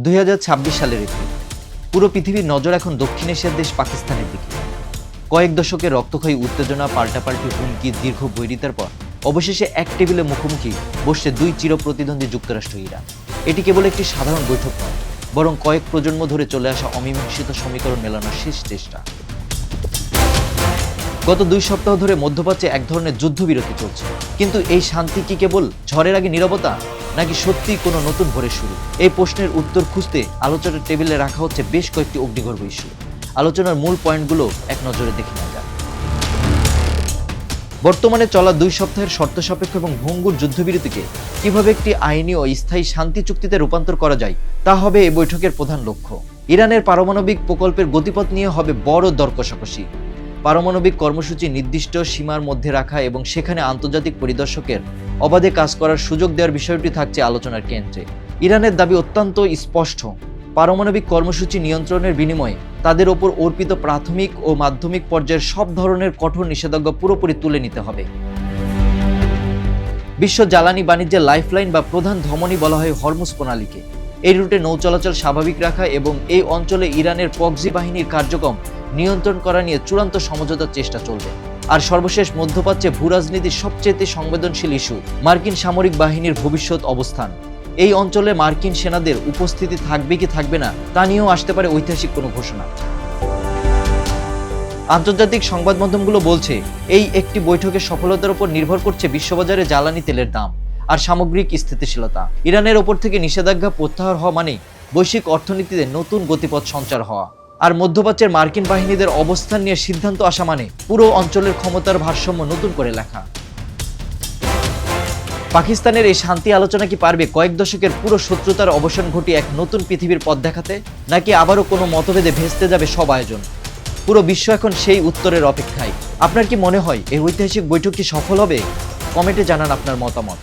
2026 সালের এপ্রিল। পুরো পৃথিবীর নজর এখন দক্ষিণ এশিয়ার দেশ পাকিস্তানের দিকে। কয়েক দশকের রক্তক্ষয়ী উত্তেজনা, পাল্টাপাল্টি হুমকি, দীর্ঘ বৈরিতার পর অবশেষে এক টেবিলে মুখোমুখি বসছে দুই চিরপ্রতিদ্বন্দ্বী যুক্তরাষ্ট্র ইরান। এটি কেবল একটি সাধারণ বৈঠক নয়, বরং কয়েক প্রজন্ম ধরে চলে আসা অমীমাংসিত সমীকরণ মেলানোর শেষ চেষ্টা। গত 2 সপ্তাহ ধরে মধ্যপ্রাচ্যে এক ধরনের যুদ্ধবিরতি চলছে, কিন্তু এই শান্তি কি কেবল ঝড়ের আগে নীরবতা, নাকি সত্যি কোনো নতুন ভোরের শুরু? এই প্রশ্নের উত্তর খুঁজতে আলোচনার টেবিলে রাখা হচ্ছে বেশ কয়েকটি অগ্নিগর্ভ ইস্যু। আলোচনার মূল পয়েন্টগুলো এক নজরে দেখে নেওয়া যাক। বর্তমানে চলা 2 সপ্তাহের শর্ত সাপেক্ষ এবং ভঙ্গুর যুদ্ধবিরতিকে কিভাবে একটি আইনি ও স্থায়ী শান্তি চুক্তিতে রূপান্তর করা যায়, তা হবে এই বৈঠকের প্রধান লক্ষ্য। ইরানের পারমাণবিক প্রকল্পের গতিপথ নিয়ে হবে বড় দর কষাকষি। পারমাণবিক কর্মসূচি নির্দিষ্ট সীমার মধ্যে রাখা এবং সেখানে আন্তর্জাতিক পরিদর্শকের অবাধে কাজ করার সুযোগ দেওয়ার বিষয়টি থাকছে আলোচনার কেন্দ্রে। ইরানের দাবি অত্যন্ত স্পষ্ট, পারমাণবিক কর্মসূচি নিয়ন্ত্রণের বিনিময়ে তাদের ওপর অর্পিত প্রাথমিক ও মাধ্যমিক পর্যায়ের সব ধরনের কঠোর নিষেধাজ্ঞা পুরোপুরি তুলে নিতে হবে। বিশ্ব জ্বালানি বাণিজ্যের লাইফলাইন বা প্রধান ধমনী বলা হয় হরমুজ প্রণালীকে। এই রুটে নৌ চলাচল স্বাভাবিক রাখা এবং এই অঞ্চলে ইরানের প্রক্সি বাহিনীর কার্যক্রম নিয়ন্ত্রণ করা নিয়ে চূড়ান্ত সমঝোতার চেষ্টা চলবে। আর সর্বশেষ, মধ্যপ্রাচ্যে ভূরাজনীতির সবচেয়ে সংবেদনশীল ইস্যু মার্কিন সামরিক বাহিনীর ভবিষ্যৎ অবস্থান। এই অঞ্চলে মার্কিন সেনাদের উপস্থিতি থাকবে কি থাকবে না তা নিয়েও আসতে পারে ঐতিহাসিক কোনো ঘোষণা। আন্তর্জাতিক সংবাদ মাধ্যমগুলো বলছে, এই একটি বৈঠকের সফলতার উপর নির্ভর করছে বিশ্ববাজারে জ্বালানি তেলের দাম আর সামগ্রিক স্থিতিশীলতা। ইরানের ওপর থেকে নিষেধাজ্ঞা প্রত্যাহার হওয়া মানে বৈশ্বিক অর্থনীতিতে নতুন গতিপথ সঞ্চার হওয়া, আর মধ্যপ্রাচ্যের মার্কিন বাহিনীদের অবস্থান নিয়ে সিদ্ধান্ত আসা মানে পুরো অঞ্চলের ক্ষমতার ভারসাম্য নতুন করে লেখা। পাকিস্তানের এই শান্তি আলোচনা কি পারবে কয়েক দশকের পুরো শত্রুতার অবসান ঘটিয়ে এক নতুন পৃথিবীর পথ দেখাতে, নাকি আবারও কোনো মতভেদে ভেস্তে যাবে সব আয়োজন? পুরো বিশ্ব এখন সেই উত্তরের অপেক্ষায়। আপনার কি মনে হয় এই ঐতিহাসিক বৈঠক কি সফল হবে? কমেন্টে জানান আপনার মতামত।